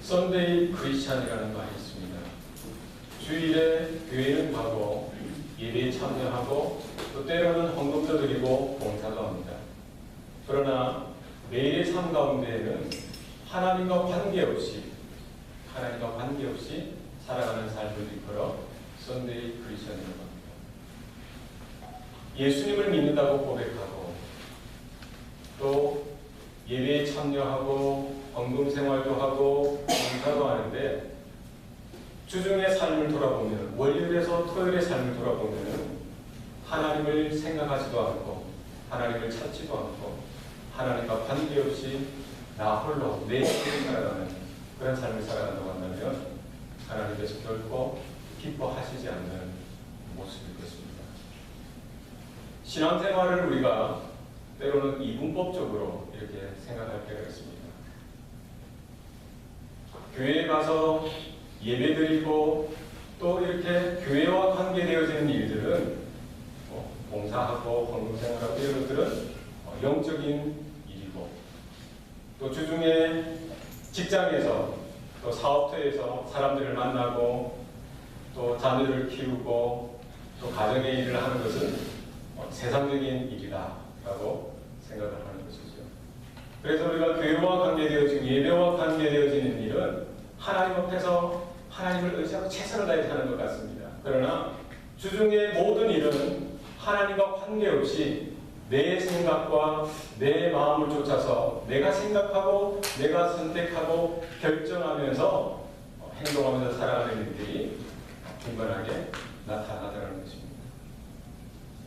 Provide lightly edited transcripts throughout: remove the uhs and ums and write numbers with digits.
썬데이 크리스찬이라는 말이 있습니다. 주일에 교회는 가고 예배에 참여하고 또 때로는 헌금도 드리고 봉사도 합니다. 그러나 매일의 삶 가운데에는 하나님과 관계없이 살아가는 삶을 일컬어 썬데이 크리스찬이라고 합니다. 예수님을 믿는다고 고백하고 또 예배에 참여하고 헌금 생활도 하고 봉사도 하는데 주중의 삶을 돌아보면, 월요일에서 토요일의 삶을 돌아보면 하나님을 생각하지도 않고 하나님을 찾지도 않고 하나님과 관계없이 나 홀로 내 힘을 살아가는 그런 삶을 살아간다고 한다면 하나님께서 결코 기뻐하시지 않는 모습일 것입니다. 신앙생활을 우리가 때로는 이분법적으로 이렇게 생각할 때가 있습니다. 교회에 가서 예배드리고 또 이렇게 교회와 관계되어지는 일들은 봉사하고 헌금생활하고 이런 것들은 영적인 일이고, 또 주중에 직장에서 또 사업터에서 사람들을 만나고 또 자녀를 키우고 또 가정의 일을 하는 것은 세상적인 일이다라고 생각을 하는 것이죠. 그래서 우리가 교회와 관계되어지고 예배와 관계되어지는 일은 하나님 앞에서 하나님을 의지하고 최선을 다해서 하는 것 같습니다. 그러나 주중의 모든 일은 하나님과 관계없이 내 생각과 내 마음을 쫓아서 내가 생각하고 내가 선택하고 결정하면서 행동하면서 살아가는 일들이 빈번하게 나타나더라는 것입니다.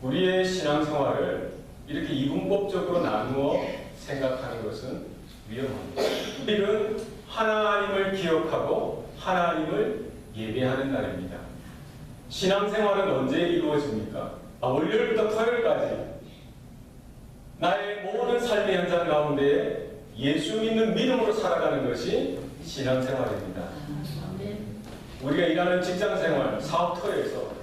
우리의 신앙생활을 이렇게 이분법적으로 나누어 생각하는 것은 위험합니다. 우리는 하나님을 기억하고 하나님을 예배하는 날입니다. 신앙생활은 언제 이루어집니까? 월요일부터 토요일까지 나의 모든 삶의 현장 가운데 예수 믿는 믿음으로 살아가는 것이 신앙생활입니다. 우리가 일하는 직장생활, 사업터에서,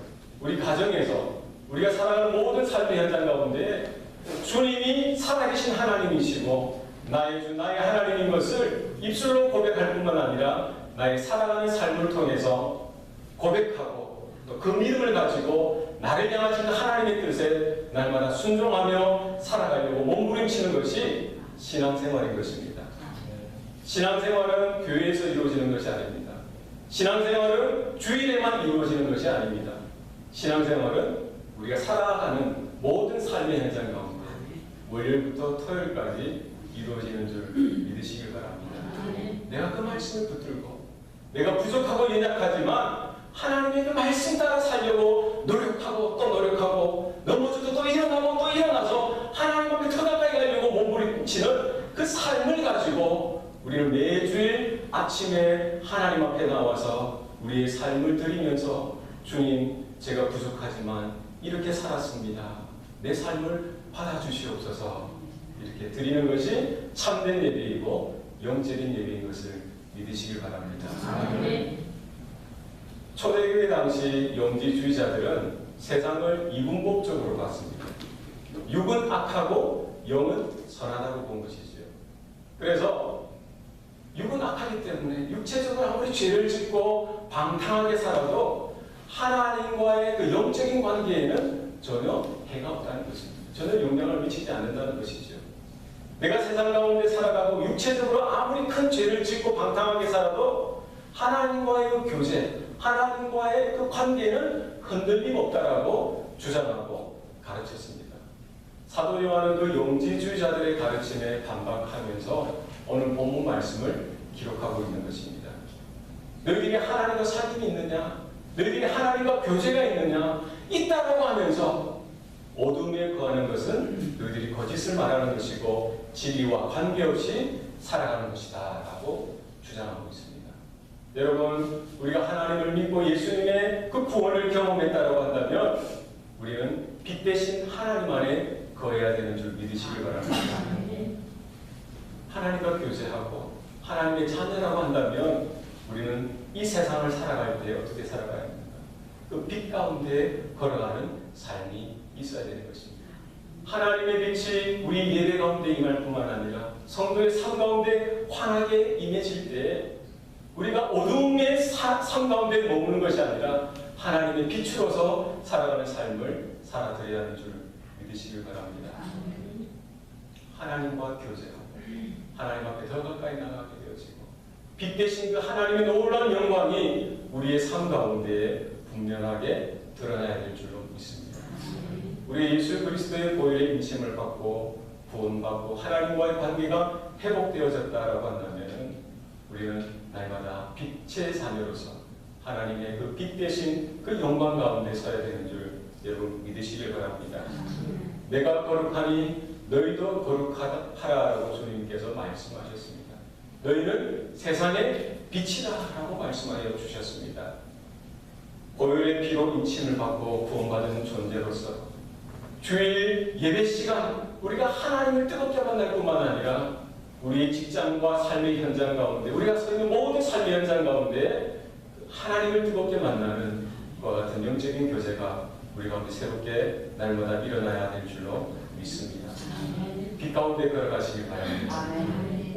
우리 가정에서 우리가 살아가는 모든 삶의 현장 가운데 주님이 살아계신 하나님이시고 나의 주, 나의 하나님인 것을 입술로 고백할 뿐만 아니라 나의 살아가는 삶을 통해서 고백하고 또 그 믿음을 가지고 나를 향하신 하나님의 뜻에 날마다 순종하며 살아가려고 몸부림치는 것이 신앙생활인 것입니다. 신앙생활은 교회에서 이루어지는 것이 아닙니다. 신앙생활은 주일에만 이루어지는 것이 아닙니다. 신앙생활은 우리가 살아가는 모든 삶의 현장 가운데 월요일부터 토요일까지 이루어지는 줄 믿으시길 바랍니다. 내가 그 말씀을 붙들고 내가 부족하고 연약하지만 하나님의 그 말씀 따라 살려고 노력하고 또 노력하고 넘어져도 또 일어나고 또 일어나서 하나님 앞에 더 가까이 가려고 몸부림치는 그 삶을 가지고 우리는 매주일 아침에 하나님 앞에 나와서 우리의 삶을 드리면서 주님, 제가 부족하지만 이렇게 살았습니다. 내 삶을 받아주시옵소서 이렇게 드리는 것이 참된 예배이고 영적인 예배인 것을 믿으시길 바랍니다. 초대교회 당시 영지주의자들은 세상을 이분법적으로 봤습니다. 육은 악하고 영은 선하다고 본 것이죠. 그래서 육은 악하기 때문에 육체적으로 아무리 죄를 짓고 방탕하게 살아도 하나님과의 그 영적인 관계에는 전혀 해가 없다는 것입니다. 전혀 영향을 미치지 않는다는 것이죠. 내가 세상 가운데 살아가고 육체적으로 아무리 큰 죄를 짓고 방탕하게 살아도 하나님과의 그 교제, 하나님과의 그 관계는 흔들림 없다라고 주장하고 가르쳤습니다. 사도 요한은 그 영지주의자들의 가르침에 반박하면서 오늘 본문 말씀을 기록하고 있는 것입니다. 너희들이 하나님과 사귐이 있느냐? 너희들이 하나님과 교제가 있느냐? 있다라고 하면서 어둠에 거하는 것은 너희들이 거짓을 말하는 것이고 진리와 관계없이 살아가는 것이다 라고 주장하고 있습니다. 여러분, 우리가 하나님을 믿고 예수님의 그 구원을 경험했다라고 한다면 우리는 빛 대신 하나님 안에 거해야 되는 줄 믿으시길 바랍니다. 하나님과 교제하고 하나님의 자녀라고 한다면 우리는 이 세상을 살아갈 때 어떻게 살아가야 합니까? 그 빛 가운데 걸어가는 삶이 있어야 되는 것입니다. 하나님의 빛이 우리 예배 가운데 임할 뿐만 아니라 성도의 삶 가운데 환하게 임해질 때 우리가 어둠의 삶 가운데 머무는 것이 아니라 하나님의 빛으로서 살아가는 삶을 살아드려야 하는 줄 믿으시길 바랍니다. 하나님과 교제하고 하나님 앞에 더 가까이 나가게 되어지고 빛 대신 그 하나님의 놀라운 영광이 우리의 삶 가운데 분명하게 드러나야 될 줄로 믿습니다. 우리 예수 그리스도의 보혈의 인침을 받고 구원받고 하나님과의 관계가 회복되어졌다라고 한다면 우리는 날마다 빛의 자녀로서 하나님의 그 빛 대신 그 영광 가운데 서야 되는 줄 여러분 믿으시길 바랍니다. 내가 거룩하니 너희도 거룩하라라고 주님께서 말씀하셨습니다. 너희는 세상의 빛이라라고 말씀하여 주셨습니다. 보혈의 피로 인침을 받고 구원받은 존재로서 주일 예배 시간 우리가 하나님을 뜨겁게 만날 뿐만 아니라 우리 직장과 삶의 현장 가운데 우리가 서 있는 모든 삶의 현장 가운데 하나님을 뜨겁게 만나는 것과 같은 영적인 교제가 우리 가운데 새롭게 날마다 일어나야 될 줄로 믿습니다. 빛 가운데 걸어가시길 바랍니다.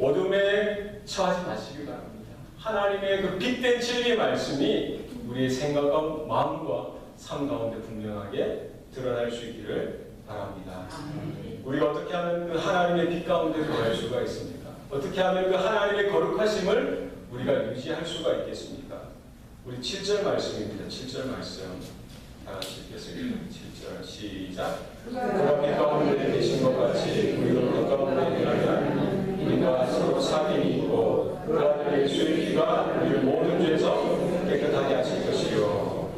어둠에 처하지 마시길 바랍니다. 하나님의 그 빛된 진리의 말씀이 우리의 생각과 마음과 삶 가운데 분명하게 드러날 수 있기를 바랍니다. 우리가 어떻게 하면 그 하나님의 빛 가운데 거할 수가 있습니까? 어떻게 하면 그 하나님의 거룩하심을 우리가 유지할 수가 있겠습니까? 우리 7절 말씀입니다. 7절 말씀 다 같이 읽겠습니다. 7절 시작. 그가 빛 가운데 계신 것 같이 우리도 빛 가운데 일하면 우리가 서로 사귐이 있고 그 아들 예수의 피가 우리를 모든 죄에서 깨끗하게 하실 것이요.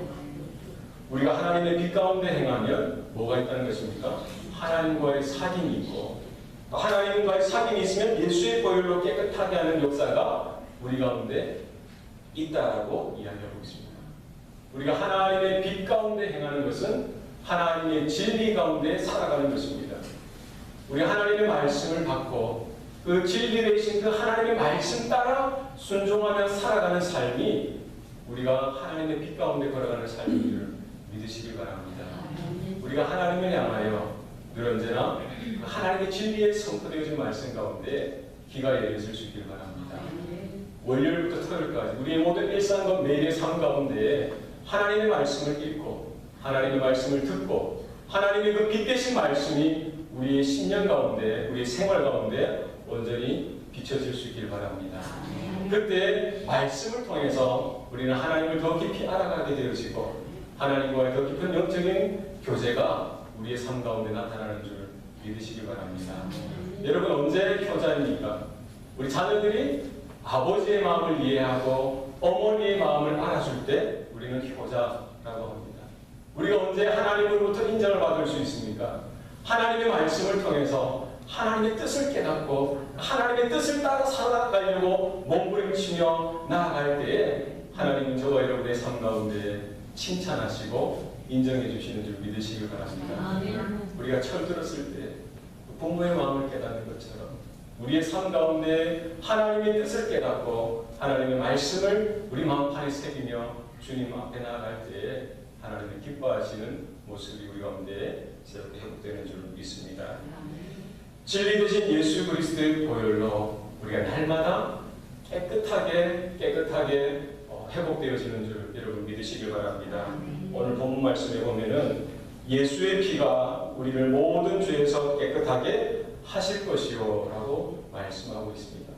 우리가 하나님의 빛 가운데 행하면 뭐가 있다는 것입니까? 하나님과의 사귐이 있고 하나님과의 사귐이 있으면 예수의 보혈로 깨끗하게 하는 역사가 우리 가운데 있다라고 이야기하고 있습니다. 우리가 하나님의 빛 가운데 행하는 것은 하나님의 진리 가운데 살아가는 것입니다. 우리가 하나님의 말씀을 받고 그 진리 되신 그 하나님의 말씀 따라 순종하며 살아가는 삶이 우리가 하나님의 빛 가운데 걸어가는 삶인 줄 믿으시길 바랍니다. 우리가 하나님을 향하여 늘 언제나 하나님의 진리에 선포되어진 말씀 가운데 귀가 열려있을 수 있기를 바랍니다. 월요일부터 토요일까지 우리의 모든 일상과 매일의 삶 가운데 하나님의 말씀을 읽고 하나님의 말씀을 듣고 하나님의 그 빛 대신 말씀이 우리의 신년 가운데 우리의 생활 가운데 온전히 비춰질 수 있기를 바랍니다. 그때 말씀을 통해서 우리는 하나님을 더 깊이 알아가게 되어지고 하나님과의 더 깊은 영적인 교제가 우리의 삶 가운데 나타나는 줄 믿으시기 바랍니다. 여러분 언제 효자입니까? 우리 자녀들이 아버지의 마음을 이해하고 어머니의 마음을 알아줄 때 우리는 효자라고 합니다. 우리가 언제 하나님으로부터 인정을 받을 수 있습니까? 하나님의 말씀을 통해서 하나님의 뜻을 깨닫고 하나님의 뜻을 따라 살아가려고 몸부림치며 나아갈 때에 하나님은 저와 여러분의 삶 가운데 칭찬하시고 인정해 주시는 줄 믿으시길 바랍니다. 우리가 철들었을 때 부모의 마음을 깨닫는 것처럼 우리의 삶 가운데 하나님의 뜻을 깨닫고 하나님의 말씀을 우리 마음판에 새기며 주님 앞에 나아갈 때에 하나님의 기뻐하시는 모습이 우리 가운데 새롭게 회복되는 줄 믿습니다. 진리 되신 예수 그리스도의 보혈로 우리가 날마다 깨끗하게 회복되어지는 줄 여러분 믿으시길 바랍니다. 오늘 본문 말씀에 보면은 예수의 피가 우리를 모든 죄에서 깨끗하게 하실 것이요 라고 말씀하고 있습니다.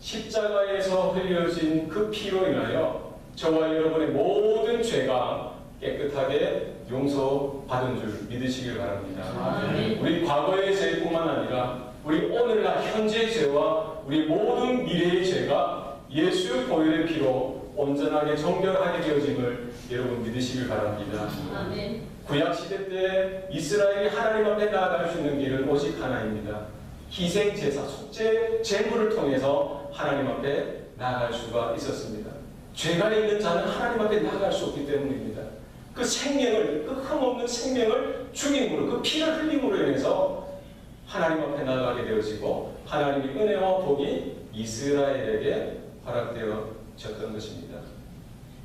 십자가에서 흘려진 그 피로 인하여 저와 여러분의 모든 죄가 깨끗하게 용서받은 줄 믿으시길 바랍니다. 우리 과거의 죄뿐만 아니라 우리 오늘날 현재의 죄와 우리 모든 미래의 죄가 예수의 보혈의 피로 온전하게 정결하게 되어짐을 여러분 믿으시길 바랍니다. 구약시대 때 이스라엘이 하나님 앞에 나아갈 수 있는 길은 오직 하나입니다. 희생제사, 속죄, 제물을 통해서 하나님 앞에 나아갈 수가 있었습니다. 죄가 있는 자는 하나님 앞에 나아갈 수 없기 때문입니다. 그 생명을, 그 흠없는 생명을 죽임으로, 그 피를 흘림으로 인해서 하나님 앞에 나아가게 되어지고 하나님의 은혜와 복이 이스라엘에게 허락되어졌던 것입니다.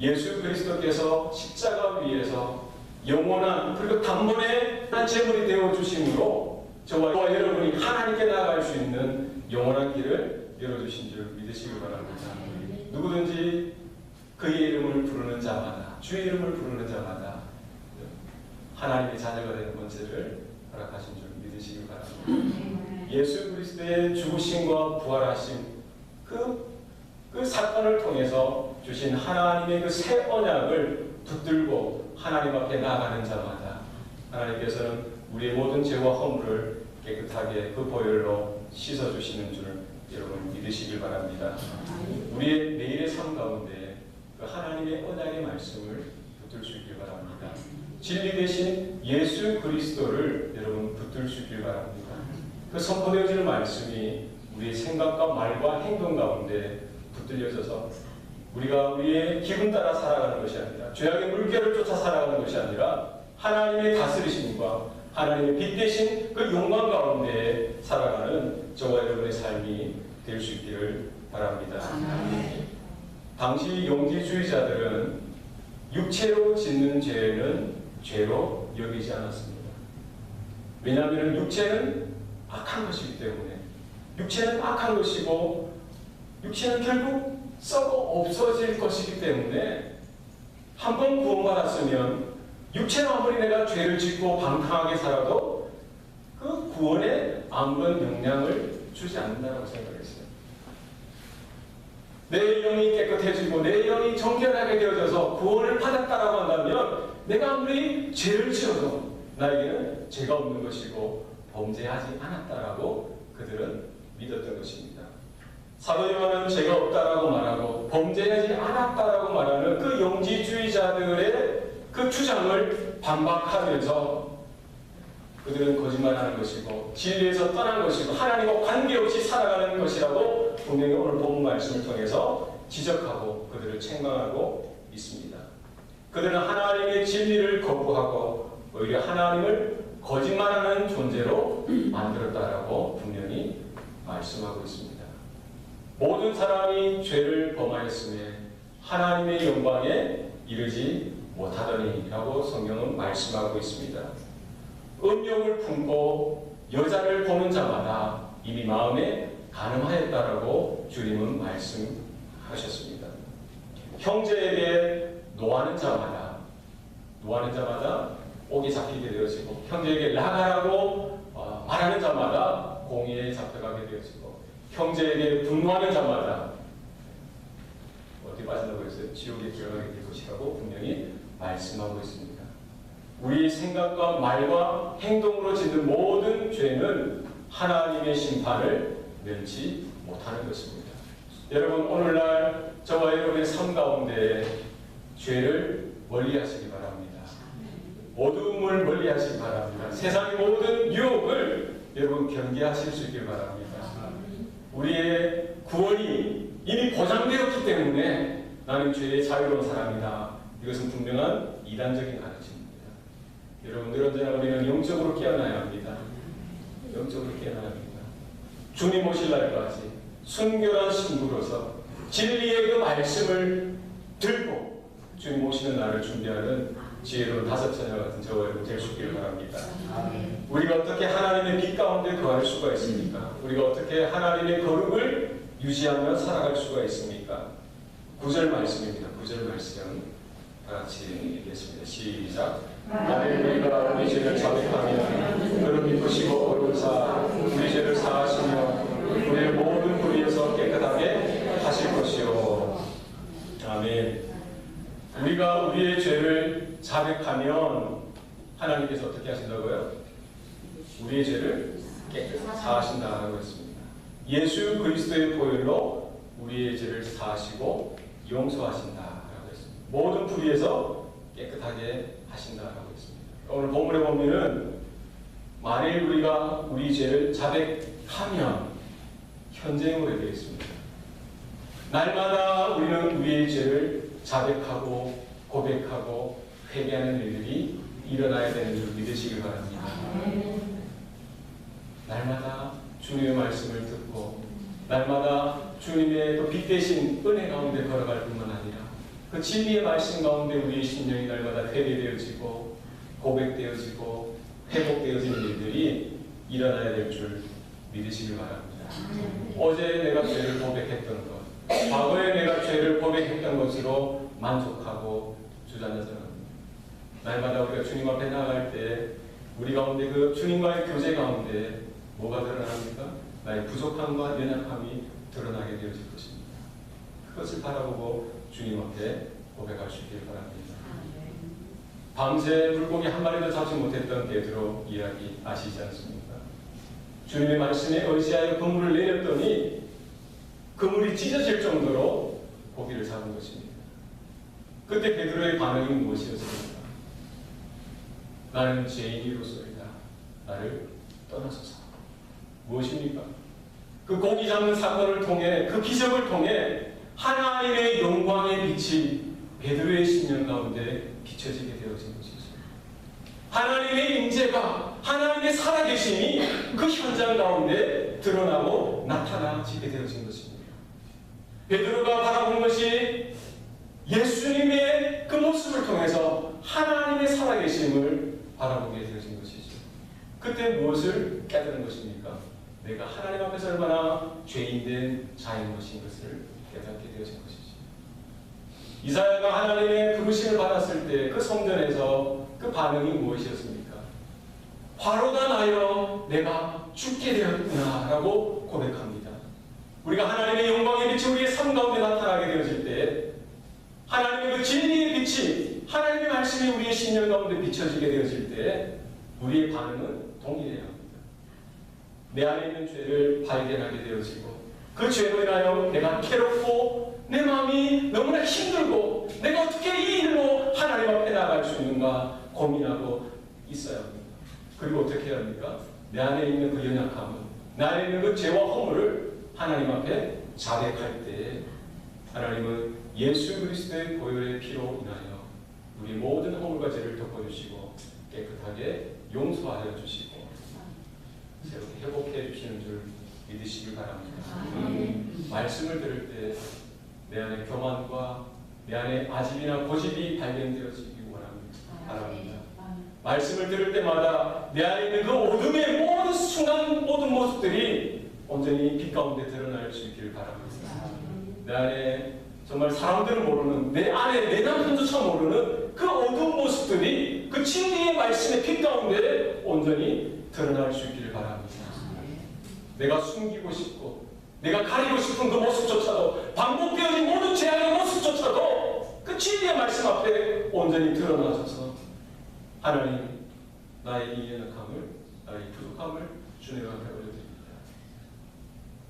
예수 그리스도께서 십자가 위에서 영원한 그리고 단번에 제물이 되어 주심으로 저와 여러분이 하나님께 나아갈 수 있는 영원한 길을 열어주신 줄 믿으시기 바랍니다. 누구든지 그의 이름을 부르는 자마다, 주의 이름을 부르는 자마다 하나님의 자녀가 되는 권세를 허락하신 줄 믿으시기 바랍니다. 예수 그리스도의 죽으심과 부활하심, 그 사건을 통해서 주신 하나님의 그 새 언약을 붙들고 하나님 앞에 나아가는 자마다 하나님께서는 우리의 모든 죄와 허물을 깨끗하게 그 보혈로 씻어주시는 줄 여러분 믿으시길 바랍니다. 우리의 매일의 삶 가운데 그 하나님의 언약의 말씀을 붙들 수 있길 바랍니다. 진리 대신 예수 그리스도를 여러분 붙들 수 있길 바랍니다. 그 선포되어지는 말씀이 우리의 생각과 말과 행동 가운데 붙들려져서 우리가 우리의 기분 따라 살아가는 것이 아니라 죄악의 물결을 쫓아 살아가는 것이 아니라 하나님의 다스리심과 하나님의 빛 대신 그 영광 가운데 살아가는 저와 여러분의 삶이 될 수 있기를 바랍니다. 당시 영지주의자들은 육체로 짓는 죄는 죄로 여기지 않았습니다. 왜냐하면 육체는 악한 것이기 때문에, 육체는 악한 것이고 육체는 결국 썩어 없어질 것이기 때문에 한 번 구원받았으면 육체로 아무리 내가 죄를 짓고 방탕하게 살아도 그 구원에 아무런 영향을 주지 않는다고 생각했어요. 내 영이 깨끗해지고 내 영이 정결하게 되어져서 구원을 받았다라고 한다면 내가 아무리 죄를 지어도 나에게는 죄가 없는 것이고 범죄하지 않았다라고 그들은 믿었던 것입니다. 사도 요한은 죄가 없다라고 말하고 범죄하지 않았다라고 말하는 그 영지주의자들의 그 주장을 반박하면서 그들은 거짓말하는 것이고 진리에서 떠난 것이고 하나님과 관계없이 살아가는 것이라고 분명히 오늘 본문 말씀을 통해서 지적하고 그들을 책망하고 있습니다. 그들은 하나님의 진리를 거부하고 오히려 하나님을 거짓말하는 존재로 만들었다라고 분명히 말씀하고 있습니다. 모든 사람이 죄를 범하였음에 하나님의 영광에 이르지 못하더니라고 성경은 말씀하고 있습니다. 음욕을 품고 여자를 보는 자마다 이미 마음에 간음하였다라고 주님은 말씀하셨습니다. 형제에게 노하는 자마다 옥이 잡히게 되어지고 형제에게 나가라고 말하는 자마다 공의에 잡혀가게 되어지고 형제에게 분노하는 자마다 어디 빠진다고 했어요? 지옥에 들어가게 될 것이라고 분명히 말씀하고 있습니다. 우리 생각과 말과 행동으로 짓는 모든 죄는 하나님의 심판을 면치 못하는 것입니다. 여러분 오늘날 저와 여러분의 삶 가운데 죄를 멀리하시기 바랍니다. 어두움을 멀리하시기 바랍니다. 세상의 모든 유혹을 여러분 경계하실 수 있길 바랍니다. 우리의 구원이 이미 보장되었기 때문에 나는 죄의 자유로운 사람이다. 이것은 분명한 이단적인 가르침입니다. 여러분들 언제나 우리는 영적으로 깨어나야 합니다. 영적으로 깨어나야 합니다. 주님 오실 날까지 순결한 신부로서 진리의 그 말씀을 들고 주님 오시는 날을 준비하는 지혜로운 다섯 처녀 같은 저와 여러분 될 수 있기를 바랍니다. 우리가 어떻게 하나님의 빛 가운데 거할 수가 있습니까? 우리가 어떻게 하나님의 거룩을 유지하며 살아갈 수가 있습니까? 9절 말씀입니다. 9절 말씀 다 같이 읽겠습니다. 시작. 만일 우리가 우리 죄를 자백하면 그를 믿으시고 어른사 우리 죄를 사하시며 우리의 모든 불의에서 깨끗하게 하실 것이요. 아멘. 우리가 우리의 죄를 자백하면 하나님께서 어떻게 하신다고요? 우리의 죄를 깨끗이 사하신다고 했습니다. 예수 그리스도의 보혈로 우리의 죄를 사하시고 용서하신다라고 했습니다. 모든 불의에서 깨끗하게 하신다라고 했습니다. 오늘 본문에 보면은 만일 우리가 우리 죄를 자백하면 현재형으로 되어 있습니다. 날마다 우리는 우리의 죄를 자백하고 고백하고 회개하는 일들이 일어나야 되는 줄 믿으시길 바랍니다. 날마다 주님의 말씀을 듣고 날마다 주님의 그 빛 대신 은혜 가운데 걸어갈 뿐만 아니라 그 진리의 말씀 가운데 우리의 심령이 날마다 회개되어지고 고백되어지고 회복되어지는 일들이 일어나야 될 줄 믿으시길 바랍니다. 어제 내가 죄를 고백했던 것, 과거에 내가 죄를 고백했던 것으로 만족하고 주저앉아서는 날마다 우리가 주님 앞에 나아갈 때 우리 가운데 그 주님과의 교제 가운데 뭐가 드러납니까? 나의 부족함과 연약함이 드러나게 되어질 것입니다. 그것을 바라보고 주님 앞에 고백할 수 있기를 바랍니다. 밤새 물고기 한 마리도 잡지 못했던 베드로 이야기 아시지 않습니까? 주님의 말씀에 의지하여 그물을 내렸더니 그물이 찢어질 정도로 고기를 잡은 것입니다. 그때 베드로의 반응이 무엇이었습니까? 나는 죄인이로소이다. 나를 떠나소서. 무엇입니까? 그 고기 잡는 사건을 통해, 그 기적을 통해 하나님의 영광의 빛이 베드로의 심령 가운데 비춰지게 되어진 것이죠. 하나님의 임재가, 하나님의 살아계심이 그 현장 가운데 드러나고 나타나지게 되어진 것입니다. 베드로가 바라본 것이 예수님의 그 모습을 통해서 하나님의 살아계심을 바라보게 되어진 것이죠. 그때 무엇을 깨달은 것입니까? 내가 하나님 앞에서 얼마나 죄인된 자인 것인 것을 깨닫게 되어진 것이죠. 이사야가 하나님의 부르심을 받았을 때 그 성전에서 그 반응이 무엇이었습니까? 화로가 나여 내가 죽게 되었구나 라고 고백합니다. 우리가 하나님의 영광의 빛이 우리의 삶 가운데 나타나게 되어질 때 하나님의 그 진리의 빛이, 하나님의 말씀이 우리의 심령 가운데 비춰지게 되어질 때 우리의 반응은 동일해야 합니다. 내 안에 있는 죄를 발견하게 되어지고 그 죄로 인하여 내가 괴롭고 내 마음이 너무나 힘들고 내가 어떻게 이 일로 하나님 앞에 나아갈 수 있는가 고민하고 있어야 합니다. 그리고 어떻게 해야 합니까? 내 안에 있는 그 연약함은, 내 안에 있는 그 죄와 허물을 하나님 앞에 자백할 때 하나님은 예수 그리스도의 보혈의 피로 인하여 우리 모든 허물과 죄를 덮어주시고 깨끗하게 용서하여 주시고 새롭게 회복해 주시는 줄 믿으시길 바랍니다. 말씀을 들을 때 내 안에 교만과 내 안에 아집이나 고집이 발견되어지기 바랍니다. 말씀을 들을 때마다 내 안에 있는 그 어둠의 모든 순간 모든 모습들이 온전히 빛 가운데 드러날 수 있기를 바랍니다. 내 안에 정말 사람들은 모르는, 내 안에 내 남편조차 모르는 그 어두운 모습들이 그 진리의 말씀의 빛 가운데 온전히 드러날 수 있기를 바랍니다. 내가 숨기고 싶고 내가 가리고 싶은 그 모습조차도, 반복되어진 모든 죄악의 모습조차도 그 진리의 말씀 앞에 온전히 드러나셔서 하나님 나의 이 연약함을, 나의 부족함을 주님 앞에 올려드립니다.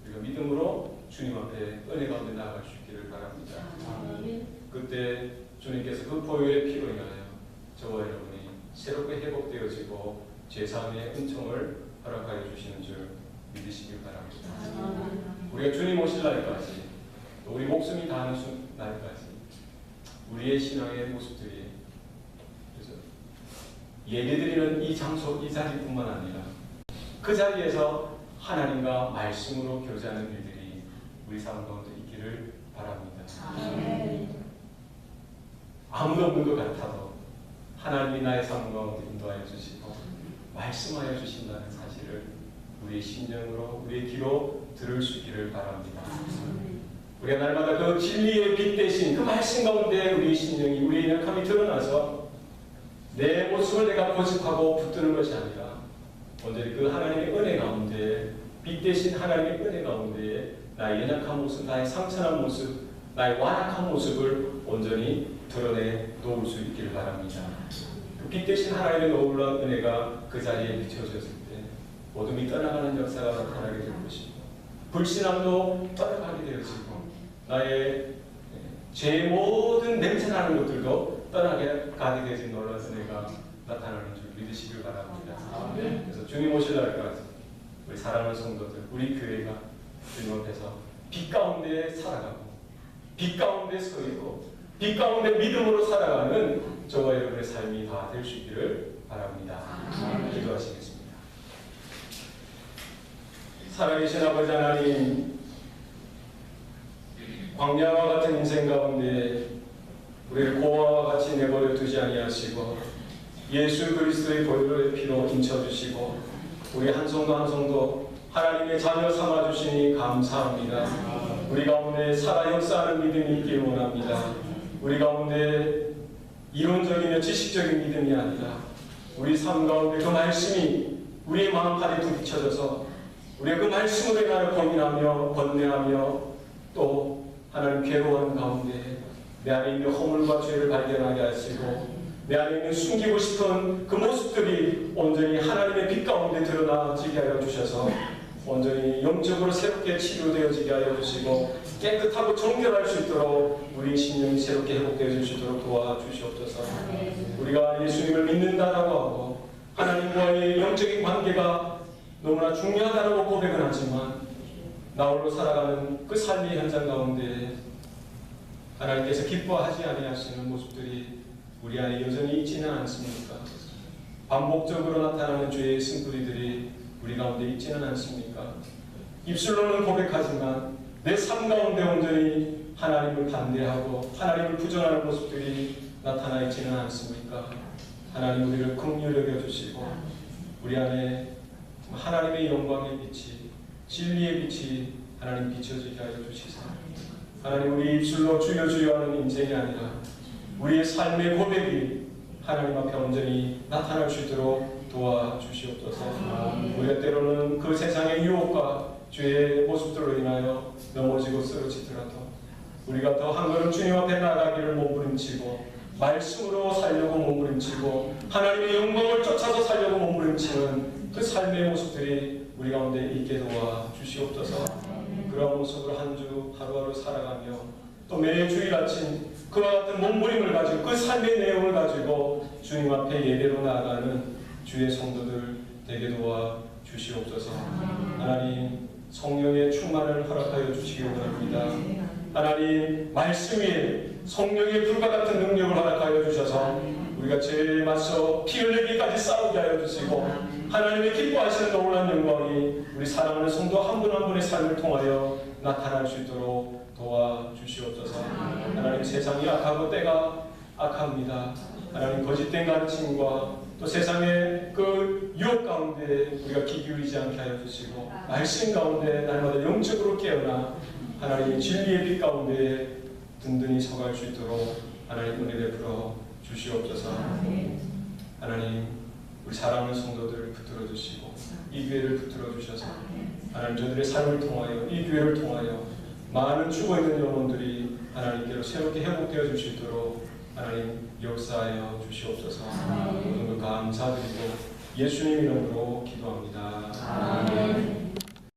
우리가 믿음으로 주님 앞에 은혜 가운데 나아갈 수 있기를 바랍니다. 그때 주님께서 그 보혈의 피로 인하여 저와 여러분이 새롭게 회복되어지고 제사함의 은총을 허락하여 주시는 줄 믿으시길 바랍니다. 우리가 주님 오실 날까지, 우리 목숨이 다하는 날까지 우리의 신앙의 모습들이 예배드리는 이 장소, 이 자리뿐만 아니라 그 자리에서 하나님과 말씀으로 교제하는 일들이 우리 삶 가운데 있기를 바랍니다. 아무도 없는 것 같아도 하나님이 나의 삶 가운데 인도하여 주시고 말씀하여 주신다는 사실을 우리의 심령으로, 우리의 귀로 들을 수 있기를 바랍니다. 우리가 날마다 그 진리의 빛 대신 그 말씀 가운데 우리의 심령이, 우리의 연약함이 드러나서 내 모습을 내가 고집하고 붙드는 것이 아니라 온전히 그 하나님의 은혜 가운데, 빛 대신 하나님의 은혜 가운데 나의 연약한 모습, 나의 상처난 모습, 나의 완악한 모습을 온전히 드러내 놓을 수 있기를 바랍니다. 그 빛 대신 하나님의 놀라운 은혜가 그 자리에 비춰졌을 때 어둠이 떠나가는 역사가 나타나게 될 것이고 불신앙도 떠나가게 되어지고 나의 죄의 모든 냄새나는 것들도 떠나게 가게 되어진 놀라운 은혜가 나타나는 줄 믿으시길 바랍니다. 그래서 주님 오실 날까지 우리 사랑하는 성도들, 우리 교회가 주님 앞에서 빛 가운데 살아가고 빛 가운데 서 있고 빛 가운데 믿음으로 살아가는 저와 여러분의 삶이 다 될 수 있기를 바랍니다. 기도하시겠습니다. 살아계신 아버지 하나님, 광야와 같은 인생 가운데 우리를 고아와 같이 내버려 두지 아니하시고 예수 그리스도의 보혈의 피로 인쳐주시고 우리 한 성도 한 성도 하나님의 자녀 삼아주시니 감사합니다. 우리 가운데 살아 역사하는 믿음이 있기를 원합니다. 우리 가운데 이론적이며 지식적인 믿음이 아니라 우리 삶 가운데 그 말씀이 우리의 마음판에 부딪혀져서 우리가 그 말씀으로 인하여 고민하며 번뇌하며 또 하나님 괴로워하는 가운데 내 안에 있는 허물과 죄를 발견하게 하시고 내 안에 있는 숨기고 싶은 그 모습들이 온전히 하나님의 빛 가운데 드러나지게 하여 주셔서 온전히 영적으로 새롭게 치료되어지게 하여 주시고 깨끗하고 정결할 수 있도록 우리 심령이 새롭게 회복되어 수 있도록 도와주시옵소서. 우리가 예수님을 믿는다라고 하고 하나님과의 영적인 관계가 너무나 중요하다고 고백은 하지만 나홀로 살아가는 그 삶의 현장 가운데 하나님께서 기뻐하지 아니하시는 모습들이 우리 안에 여전히 있지는 않습니까? 반복적으로 나타나는 죄의 쓴뿌리들이 우리 가운데 있지는 않습니까? 입술로는 고백하지만 내 삶 가운데 온전히 하나님을 반대하고 하나님을 부정하는 모습들이 나타나 있지는 않습니까? 하나님 우리를 긍휼히 여겨주시고 우리 안에 하나님의 영광의 빛이 진리의 빛이 하나님 비춰지게 하여 주시사 하나님 우리 입술로 주여 주여 하는 인생이 아니라 우리의 삶의 고백이 하나님 앞에 온전히 나타날 수 있도록 도와주시옵소서. 우리가 때로는 그 세상의 유혹과 죄의 모습들로 인하여 넘어지고 쓰러지더라도 우리가 더 한 걸음 주님 앞에 나가기를 몸부림치고 말씀으로 살려고 몸부림치고 하나님의 영광을 쫓아서 살려고 몸부림치는 그 삶의 모습들이 우리 가운데 있게 도와주시옵소서. 그러한 모습으로 한 주 하루하루 살아가며 또 매 주일 아침 그와 같은 몸부림을 가지고 그 삶의 내용을 가지고 주님 앞에 예배로 나아가는 주의 성도들 되게 도와주시옵소서. 하나님 성령의 충만을 허락하여 주시기 원합니다. 하나님 말씀 위에 성령의 불과 같은 능력을 허락하여 주셔서 우리가 죄에 맞서 피 흘리기까지 싸우게 하여 주시고 하나님의 기뻐하시는 놀라운 영광이 우리 사랑하는 성도 한 분 한 분의 삶을 통하여 나타날 수 있도록 도와주시옵소서. 하나님 세상이 악하고 때가 악합니다. 하나님 거짓된 가르침과 또 세상의 그 유혹 가운데 우리가 귀 기울이지 않게 하여 주시고 말씀 가운데 날마다 영적으로 깨어나 하나님의 진리의 빛 가운데 든든히 서갈 수 있도록 하나님 은혜 베풀어 주시옵소서. 하나님 우리 사랑하는 성도들을 붙들어 주시고 이 교회를 붙들어 주셔서 하나님 저들의 삶을 통하여 이 교회를 통하여 많은 죽어있는 영혼들이 하나님께로 새롭게 회복되어 줄 수 있도록 하나님 역사하여 주시옵소서. 모든 것 감사드리고 예수님 이름으로 기도합니다. 아멘.